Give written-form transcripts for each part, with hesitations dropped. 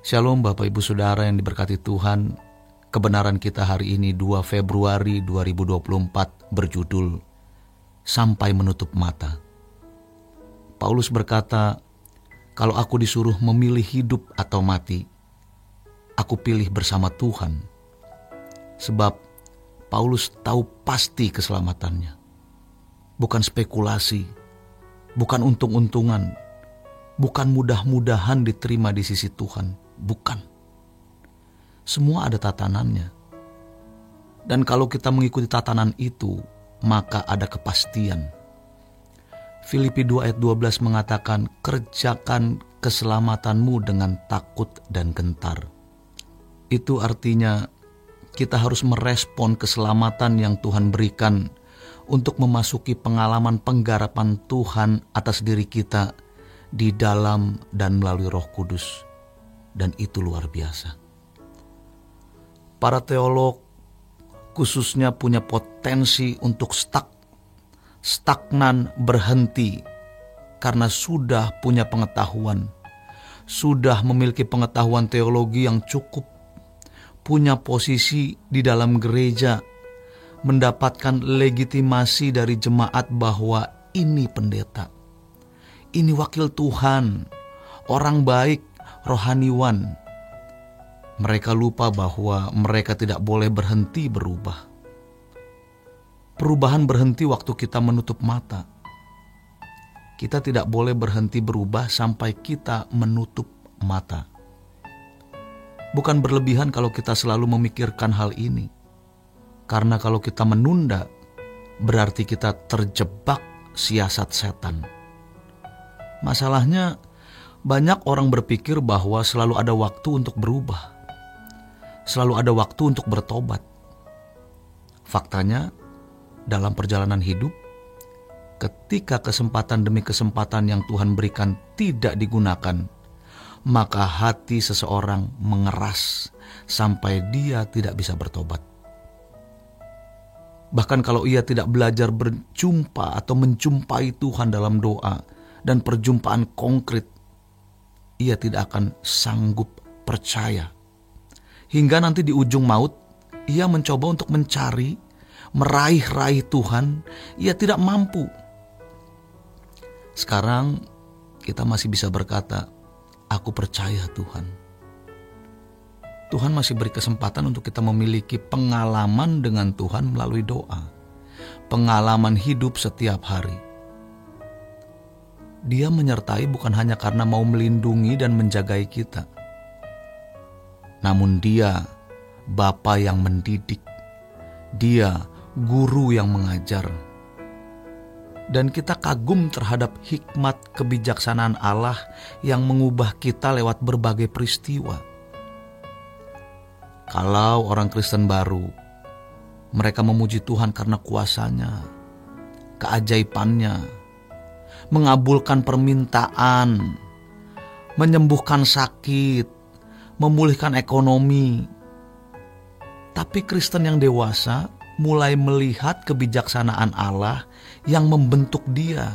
Shalom Bapak Ibu Saudara yang diberkati Tuhan. Kebenaran kita hari ini 2 Februari 2024 berjudul Sampai Menutup Mata. Paulus berkata, kalau aku disuruh memilih hidup atau mati, aku pilih bersama Tuhan. Sebab Paulus tahu pasti keselamatannya. Bukan spekulasi, bukan untung-untungan, bukan mudah-mudahan diterima di sisi Tuhan. Bukan. Semua ada tatanannya. Dan kalau kita mengikuti tatanan itu, maka ada kepastian. Filipi 2 ayat 12 mengatakan, kerjakan keselamatanmu dengan takut dan gentar. Itu artinya kita harus merespon keselamatan yang Tuhan berikan untuk memasuki pengalaman penggarapan Tuhan atas diri kita di dalam dan melalui Roh Kudus. Dan itu luar biasa. Para teolog khususnya punya potensi untuk stagnan, berhenti, karena sudah punya pengetahuan, sudah memiliki pengetahuan teologi yang cukup, punya posisi di dalam gereja, mendapatkan legitimasi dari jemaat bahwa ini pendeta, ini wakil Tuhan, orang baik, rohaniwan. Mereka lupa bahwa mereka tidak boleh berhenti berubah. Perubahan berhenti waktu kita menutup mata. Kita tidak boleh berhenti berubah sampai kita menutup mata. Bukan berlebihan kalau kita selalu memikirkan hal ini. Karena kalau kita menunda, berarti kita terjebak siasat setan. Masalahnya, banyak orang berpikir bahwa selalu ada waktu untuk berubah. Selalu ada waktu untuk bertobat. Faktanya, dalam perjalanan hidup, ketika kesempatan demi kesempatan yang Tuhan berikan tidak digunakan, maka hati seseorang mengeras sampai dia tidak bisa bertobat. Bahkan kalau ia tidak belajar berjumpa atau menjumpai Tuhan dalam doa dan perjumpaan konkret, ia tidak akan sanggup percaya. Hingga nanti di ujung maut, ia mencoba untuk mencari, meraih-raih Tuhan, ia tidak mampu. Sekarang kita masih bisa berkata, aku percaya Tuhan. Tuhan masih beri kesempatan untuk kita memiliki pengalaman dengan Tuhan melalui doa. Pengalaman hidup setiap hari. Dia menyertai bukan hanya karena mau melindungi dan menjagai kita. Namun dia Bapa yang mendidik. Dia guru yang mengajar. Dan kita kagum terhadap hikmat kebijaksanaan Allah yang mengubah kita lewat berbagai peristiwa. Kalau orang Kristen baru, mereka memuji Tuhan karena kuasanya, keajaibannya, mengabulkan permintaan, menyembuhkan sakit, memulihkan ekonomi. Tapi Kristen yang dewasa mulai melihat kebijaksanaan Allah yang membentuk dia.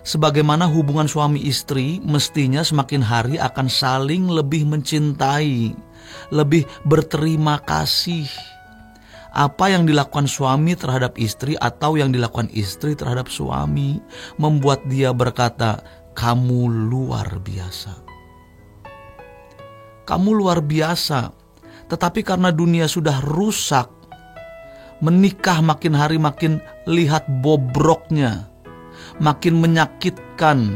Sebagaimana hubungan suami istri mestinya semakin hari akan saling lebih mencintai, lebih berterima kasih. Apa yang dilakukan suami terhadap istri atau yang dilakukan istri terhadap suami membuat dia berkata, kamu luar biasa. Kamu luar biasa. Tetapi karena dunia sudah rusak, menikah makin hari makin lihat bobroknya, makin menyakitkan.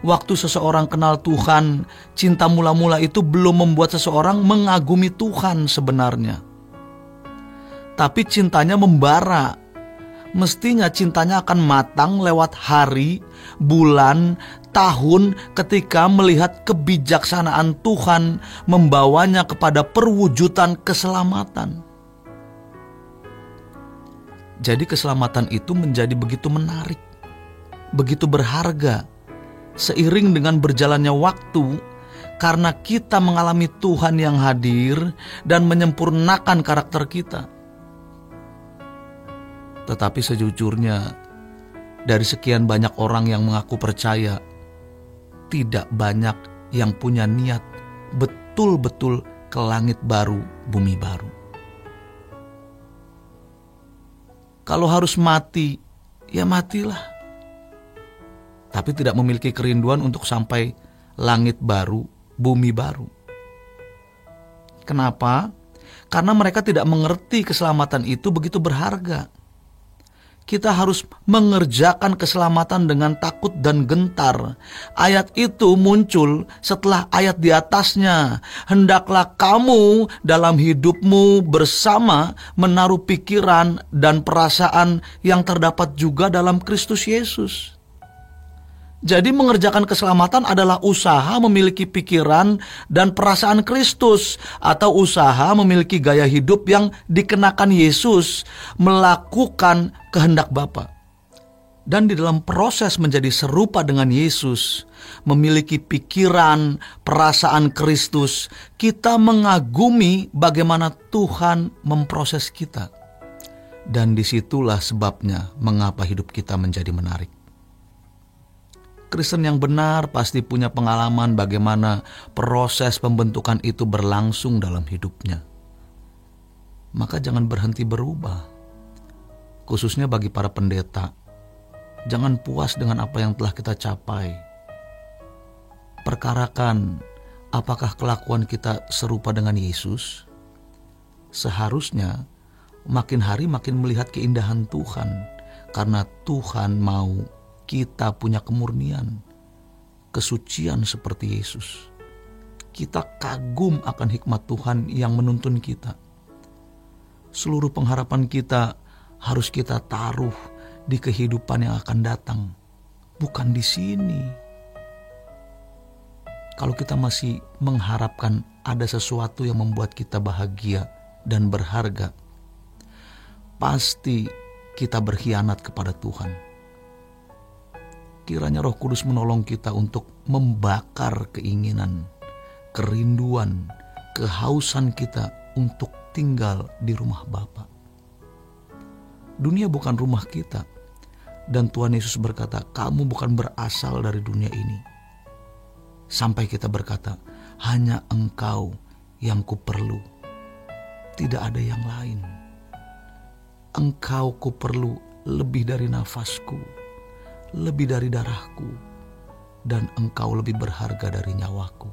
Waktu seseorang kenal Tuhan, cinta mula-mula itu belum membuat seseorang mengagumi Tuhan sebenarnya. Tapi cintanya membara. Mestinya cintanya akan matang lewat hari, bulan, tahun ketika melihat kebijaksanaan Tuhan membawanya kepada perwujudan keselamatan. Jadi keselamatan itu menjadi begitu menarik, begitu berharga, seiring dengan berjalannya waktu, karena kita mengalami Tuhan yang hadir dan menyempurnakan karakter kita. Tetapi sejujurnya, dari sekian banyak orang yang mengaku percaya, tidak banyak yang punya niat betul-betul ke langit baru, bumi baru. Kalau harus mati, ya matilah. Tapi tidak memiliki kerinduan untuk sampai langit baru, bumi baru. Kenapa? Karena mereka tidak mengerti keselamatan itu begitu berharga. Kita harus mengerjakan keselamatan dengan takut dan gentar. Ayat itu muncul setelah ayat di atasnya. Hendaklah kamu dalam hidupmu bersama menaruh pikiran dan perasaan yang terdapat juga dalam Kristus Yesus. Jadi mengerjakan keselamatan adalah usaha memiliki pikiran dan perasaan Kristus, atau usaha memiliki gaya hidup yang dikenakan Yesus, melakukan kehendak Bapa. Dan di dalam proses menjadi serupa dengan Yesus, memiliki pikiran, perasaan Kristus, kita mengagumi bagaimana Tuhan memproses kita. Dan disitulah sebabnya mengapa hidup kita menjadi menarik. Kristen yang benar pasti punya pengalaman bagaimana proses pembentukan itu berlangsung dalam hidupnya. Maka jangan berhenti berubah. Khususnya bagi para pendeta, jangan puas dengan apa yang telah kita capai. Perkarakan apakah kelakuan kita serupa dengan Yesus. Seharusnya makin hari makin melihat keindahan Tuhan, karena Tuhan mau kita punya kemurnian, kesucian seperti Yesus. Kita kagum akan hikmat Tuhan yang menuntun kita. Seluruh pengharapan kita harus kita taruh di kehidupan yang akan datang, bukan di sini. Kalau kita masih mengharapkan ada sesuatu yang membuat kita bahagia dan berharga, pasti kita berkhianat kepada Tuhan. Kiranya Roh Kudus menolong kita untuk membakar keinginan, kerinduan, kehausan kita untuk tinggal di rumah Bapa. Dunia bukan rumah kita. Dan Tuhan Yesus berkata, kamu bukan berasal dari dunia ini. Sampai kita berkata, hanya Engkau yang kuperlu. Tidak ada yang lain. Engkau kuperlu lebih dari nafasku, lebih dari darahku, dan Engkau lebih berharga dari nyawaku.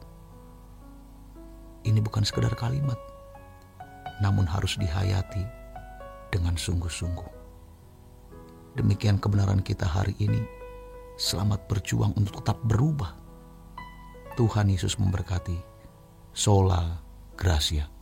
Ini bukan sekedar kalimat, namun harus dihayati dengan sungguh-sungguh. Demikian kebenaran kita hari ini. Selamat berjuang untuk tetap berubah. Tuhan Yesus memberkati. Sola Gracia.